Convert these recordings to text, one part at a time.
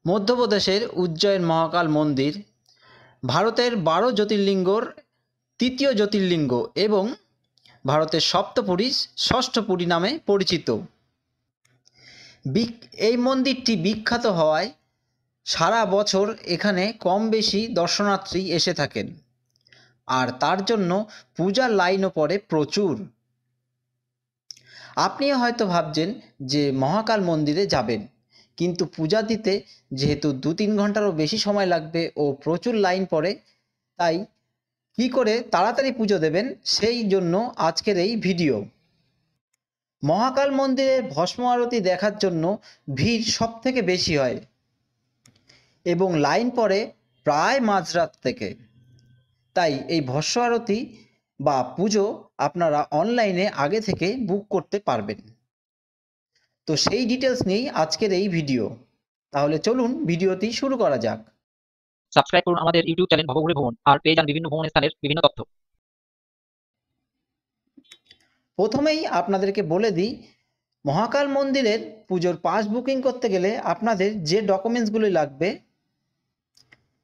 মধ্যপ্রদেশের উজ্জয়ন মহাকাল মন্দির ভারতের 12 জ্যোতির্লিঙ্গর তৃতীয় জ্যোতির্লিঙ্গ এবং ভারতের সপ্তপুরীর ষষ্ঠ পুরী নামে পরিচিত। এই মন্দিরটি বিখ্যাত হওয়ায় সারা বছর এখানে কম বেশি দর্শনার্থী এসে থাকেন, আর তার জন্য পূজার লাইনও পড়ে প্রচুর। আপনিও হয়তো ভাবছেন যে মহাকাল মন্দিরে যাবেন, কিন্তু পূজা দিতে যেহেতু 2-3 ঘন্টারও বেশি সময় লাগবে ও প্রচুর লাইন পড়ে, তাই কী করে তাড়াতাড়ি পুজো দেবেন সেই জন্য আজকের এই ভিডিও। মহাকাল মন্দিরের ভস্ম আরতি দেখার জন্য ভিড় সবথেকে বেশি হয় এবং লাইন পড়ে প্রায় মাঝরাত থেকে। তাই এই ভস্ম আরতি বা পুজো আপনারা অনলাইনে আগে থেকে বুক করতে পারবেন। তো সেই ডিটেলস নিয়েই আজকের এই ভিডিও। তাহলে চলুন ভিডিওটি শুরু করা যাক। সাবস্ক্রাইব করুন আমাদের ইউটিউব চ্যানেল ভবঘুরে ভ্রমণ আর পেয়ে যান বিভিন্ন ভ্রমণ স্থানের বিভিন্ন তথ্য। প্রথমেই আপনাদেরকে বলে দিই, মহাকাল মন্দিরের পুজোর পাস বুকিং করতে গেলে আপনাদের যে ডকুমেন্টসগুলি লাগবে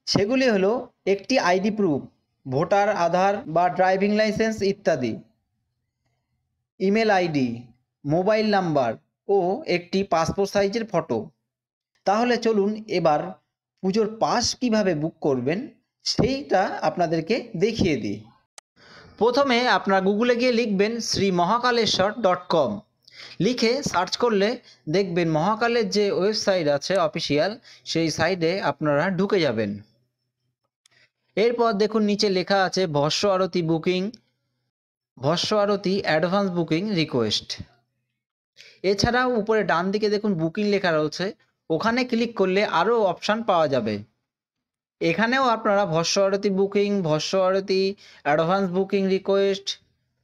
সেগুলি হলো একটি আইডি প্রুফ, ভোটার, আধার বা ড্রাইভিং লাইসেন্স ইত্যাদি, ইমেল আইডি, মোবাইল নাম্বার ও একটি পাসপোর্ট সাইজের ফটো। তাহলে চলুন এবার পুজোর পাস কিভাবে বুক করবেন সেইটা আপনাদেরকে দেখিয়ে দিই। প্রথমে আপনারা গুগলে গিয়ে লিখবেন শ্রীমহাকালেশ্বর.com, লিখে সার্চ করলে দেখবেন মহাকালের যে ওয়েবসাইট আছে অফিসিয়াল, সেই সাইটে আপনারা ঢুকে যাবেন। এরপর দেখুন নিচে লেখা আছে ভস্ম আরতি বুকিং, ভস্ম আরতি অ্যাডভান্স বুকিং রিকোয়েস্ট। এছাড়াও উপরে ডান দিকে দেখুন বুকিং লেখা রয়েছে, ওখানে ক্লিক করলে আরও অপশান পাওয়া যাবে। এখানেও আপনারা ভস্ম আরতি বুকিং, ভস্ম আরতি অ্যাডভান্স বুকিং রিকোয়েস্ট,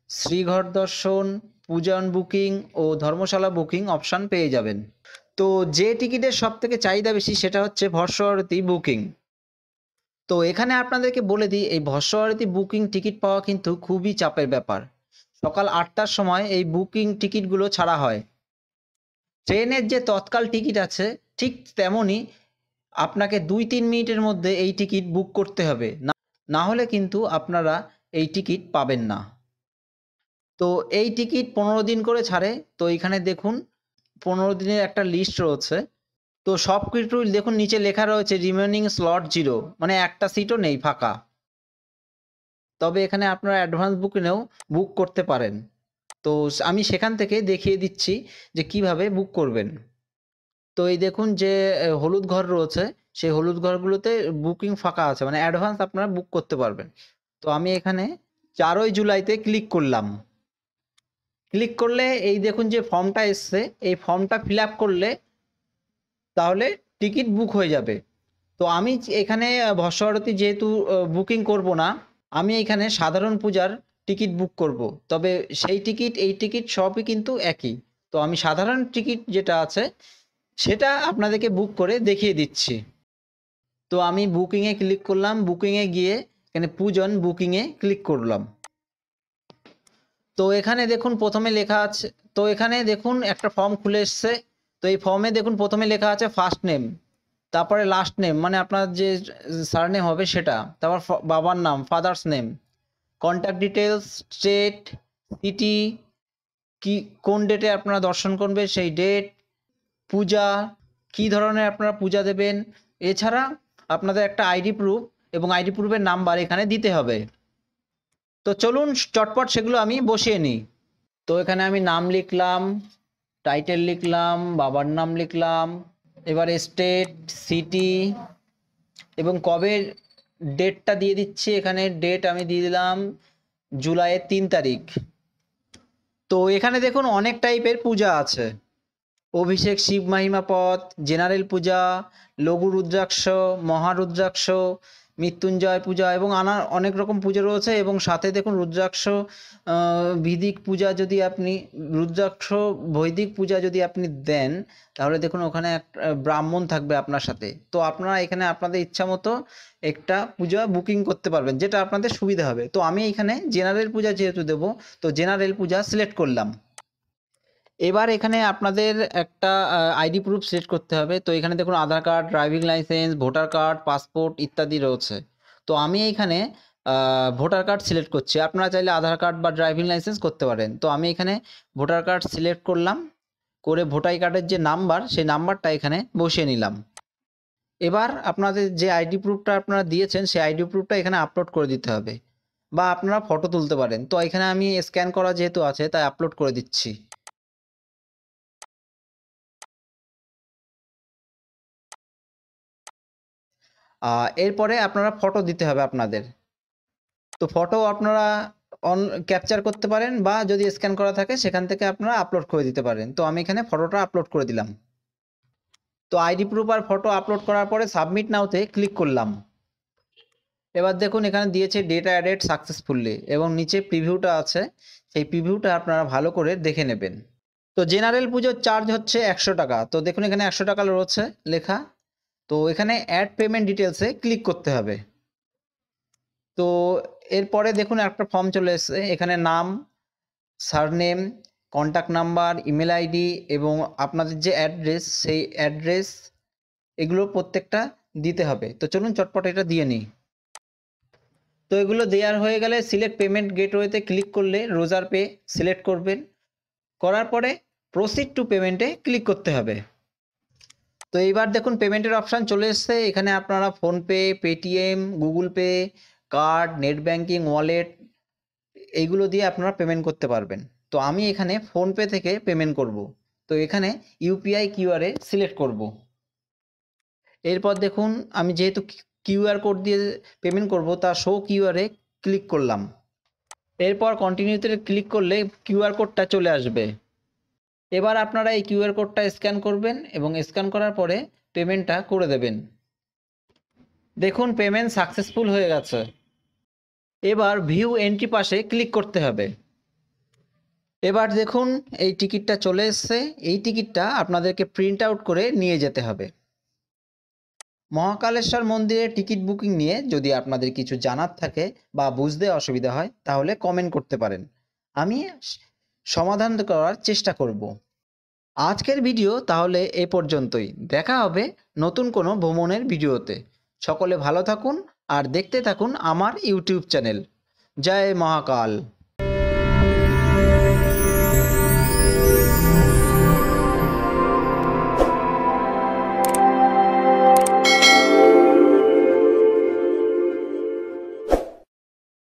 শ্রীঘর দর্শন, পূজন বুকিং ও ধর্মশালা বুকিং অপশান পেয়ে যাবেন। তো যে টিকিটের সবথেকে চাহিদা বেশি সেটা হচ্ছে ভস্ম আরতি বুকিং। তো এখানে আপনাদেরকে বলে দিই, এই ভস্ম আরতি বুকিং টিকিট পাওয়া কিন্তু খুবই চাপের ব্যাপার। সকাল 8টার সময় এই বুকিং টিকিটগুলো ছাড়া হয়। ট্রেনের যে তৎকাল টিকিট আছে ঠিক তেমনই আপনাকে 2-3 মিনিটের মধ্যে এই টিকিট বুক করতে হবে, না হলে কিন্তু আপনারা এই টিকিট পাবেন না। তো এই টিকিট 15 দিন করে ছাড়ে। তো এখানে দেখুন 15 দিনের একটা লিস্ট রয়েছে। তো সব কিছু দেখুন নিচে লেখা রয়েছে রিমেনিং স্লট 0, মানে একটা সিটও নেই ফাঁকা। তবে এখানে আপনারা অ্যাডভান্স বুকিংয়েও বুক করতে পারেন। তো আমি সেখান থেকে দেখিয়ে দিচ্ছি যে কিভাবে বুক করবেন। তো এই দেখুন যে হলুদ ঘর রয়েছে, সেই হলুদ ঘরগুলোতে বুকিং ফাঁকা আছে, মানে অ্যাডভান্স আপনারা বুক করতে পারবেন। তো আমি এখানে 4ই জুলাইতে ক্লিক করলাম। ক্লিক করলে এই দেখুন যে ফর্মটা এসছে, এই ফর্মটা ফিল আপ করলে তাহলে টিকিট বুক হয়ে যাবে। তো আমি এখানে ভস্ম আরতি যেহেতু বুকিং করব না, আমি এখানে সাধারণ পূজার টিকিট বুক করব। তবে সেই টিকিট এই টিকিট সবই কিন্তু একই। তো আমি সাধারণ টিকিট যেটা আছে সেটা আপনাদেরকে বুক করে দেখিয়ে দিচ্ছি। তো আমি বুকিংয়ে ক্লিক করলাম, বুকিংয়ে গিয়ে এখানে পূজন বুকিংয়ে ক্লিক করলাম। তো এখানে দেখুন প্রথমে লেখা আছে, তো এখানে দেখুন একটা ফর্ম খুলে এসছে। তো এই ফর্মে দেখুন প্রথমে লেখা আছে ফার্স্ট নেম, তারপরে লাস্ট নেম মানে আপনার যে সারনেম হবে সেটা, তারপর বাবার নাম father's name, contact details, state, city, কি কোন ডেটে আপনারা দর্শন করবেন সেই ডেট, পূজা, কী ধরনের আপনারা পূজা দেবেন, এছাড়া আপনাদের একটা আইডি প্রুফ এবং আইডি প্রুফের নাম্বার এখানে দিতে হবে। তো চলুন চটপট সেগুলো আমি বসিয়ে নিই। তো এখানে আমি নাম লিখলাম, টাইটেল লিখলাম, বাবার নাম লিখলাম, এবার স্টেট, সিটি এবং কবে ডেটটা দিয়ে দিচ্ছি। এখানে ডেট আমি দিয়ে দিলাম জুলাইয়ের 3 তারিখ। তো এখানে দেখুন অনেক টাইপের পূজা আছে, অভিষেক, শিব মাহিমা পথ, জেনারেল পূজা, লঘু রুদ্রাক্ষ, মহারুদ্রাক্ষ, মৃত্যুঞ্জয় পূজা এবং অনেক রকম পুজো রয়েছে। এবং সাথে দেখুন রুদ্রাক্ষ বৈদিক পূজা, যদি আপনি রুদ্রাক্ষ বৈদিক পূজা যদি আপনি দেন তাহলে দেখুন ওখানে একটা ব্রাহ্মণ থাকবে আপনার সাথে। তো আপনারা এখানে আপনাদের ইচ্ছা মতো একটা পূজা বুকিং করতে পারবেন, যেটা আপনাদের সুবিধা হবে। তো আমি এখানে জেনারেল পূজা যেহেতু দেবো, তো জেনারেল পূজা সিলেক্ট করলাম। এবার এখানে আপনাদের একটা আইডি প্রুফ সিলেক্ট করতে হবে। তো এখানে দেখুন Aadhaar card, driving licence, voter card, passport ইত্যাদি রয়েছে। তো আমি এইখানে ভোটার কার্ড সিলেক্ট করছি। আপনারা চাইলে আধার কার্ড বা ড্রাইভিং লাইসেন্স করতে পারেন। তো আমি এখানে ভোটার কার্ড সিলেক্ট করলাম, করে ভোটার কার্ডের যে নাম্বার সেই নাম্বারটা এখানে বসিয়ে নিলাম। এবার আপনাদের যে আইডি প্রুফটা আপনারা দিয়েছেন সেই আইডি প্রুফটা এখানে আপলোড করে দিতে হবে, বা আপনারা ফটো তুলতে পারেন। তো এখানে আমি স্ক্যান করা যেহেতু আছে তাই আপলোড করে দিচ্ছি। এরপরে আপনারা ফটো দিতে হবে আপনাদের। তো ফটো আপনারা ক্যাপচার করতে পারেন, বা যদি স্ক্যান করা থাকে সেখান থেকে আপনারা আপলোড করে দিতে পারেন। তো আমি এখানে ফটোটা আপলোড করে দিলাম। তো আইডি প্রুফ আর ফটো আপলোড করার পরে সাবমিট নাওতে ক্লিক করলাম। এবার দেখুন এখানে দিয়েছে ডেটা অ্যাডেড সাকসেসফুলি, এবং নিচে প্রিভিউটা আছে, সেই প্রিভিউটা আপনারা ভালো করে দেখে নেবেন। তো জেনারেল পুজোর চার্জ হচ্ছে 100 টাকা। তো দেখুন এখানে 100 টাকা রয়েছে লেখা। তো এখানে অ্যাড পেমেন্ট ডিটেলসে ক্লিক করতে হবে। তো এরপরে দেখুন একটা ফর্ম চলে এসেছে। এখানে নাম, surname, contact number, email ID এবং আপনাদের যে অ্যাড্রেস সেই অ্যাড্রেস এগুলো প্রত্যেকটা দিতে হবে। তো চলুন চটপট এটা দিয়ে নিই। তো এগুলো দেওয়ার হয়ে গেলে সিলেক্ট পেমেন্ট গেটওয়েতে ক্লিক করলে রোজার পে সিলেক্ট করবেন। করার পরে প্রসিড টু পেমেন্টে ক্লিক করতে হবে। তো এইবার দেখুন পেমেন্টের অপশান চলে এসছে। এখানে আপনারা PhonePe, Paytm, Google pay, card, net banking, wallet এইগুলো দিয়ে আপনারা পেমেন্ট করতে পারবেন। তো আমি এখানে ফোনপে থেকে পেমেন্ট করব। তো এখানে ইউপিআই কিউআরে সিলেক্ট করব। এরপর দেখুন আমি যেহেতু কিউআর কোড দিয়ে পেমেন্ট করব, তা শো কিউআরে ক্লিক করলাম। এরপর কন্টিনিউতে ক্লিক করলে কিউআর কোডটা চলে আসবে। এবার আপনারা এই কিউআর কোডটা স্ক্যান করবেন এবং স্ক্যান করার পরে পেমেন্টটা করে দেবেন। দেখুন পেমেন্ট সাকসেসফুল হয়ে গেছে। এবার ভিউ এন্ট্রি পাশে ক্লিক করতে হবে। এবার দেখুন এই টিকিটটা চলে এসছে। এই টিকিটটা আপনাদেরকে প্রিন্ট আউট করে নিয়ে যেতে হবে। মহাকালেশ্বর মন্দিরের টিকিট বুকিং নিয়ে যদি আপনাদের কিছু জানার থাকে বা বুঝতে অসুবিধা হয় তাহলে কমেন্ট করতে পারেন, আমি সমাধান করার চেষ্টা করব। আজকের ভিডিও তাহলে এ পর্যন্তই। দেখা হবে নতুন কোনো ভ্রমণের ভিডিওতে। সকলে ভালো থাকুন আর দেখতে থাকুন আমার ইউটিউব চ্যানেল। জয় মহাকাল।